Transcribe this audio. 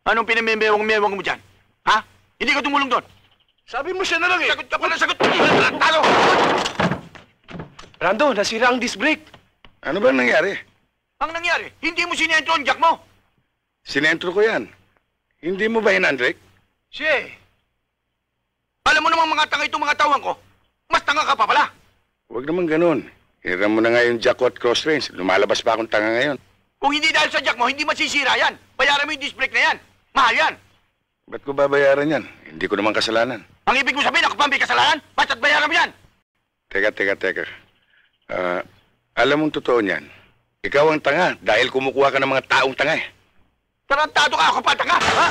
Anong pinamemewang-mewang mo dyan? Ha? Hindi ka tumulong doon. Sabi mo siya na lang eh. Sagot ka pala, sagot! Talo! Brando, nasira ang disc brake. Ano ba nangyari? Ang nangyari, hindi mo sinentro ang jack mo. Sinentro ko yan. Hindi mo ba hinandrek? Siya. Alam mo namang mga tanga itong mga tawang ko. Mas tanga ka pa pala. Huwag naman ganun. Hiram mo na nga yung jack at cross range. Lumalabas pa akong tanga ngayon. Kung hindi dahil sa jack mo, hindi masisira yan. Bayaran mo yung disc brake na yan. Mahal yan. Ba't ko babayaran yan? Hindi ko naman kasalanan. Ang ibig mo sabihin, ako pa may kasalanan? Basta't bayaran mo yan. Teka. Alam mong totoo niyan. Ikaw ang tanga dahil kumukuha ka ng mga taong tanga eh. Tarantado ka, ako pa tanga. Ha?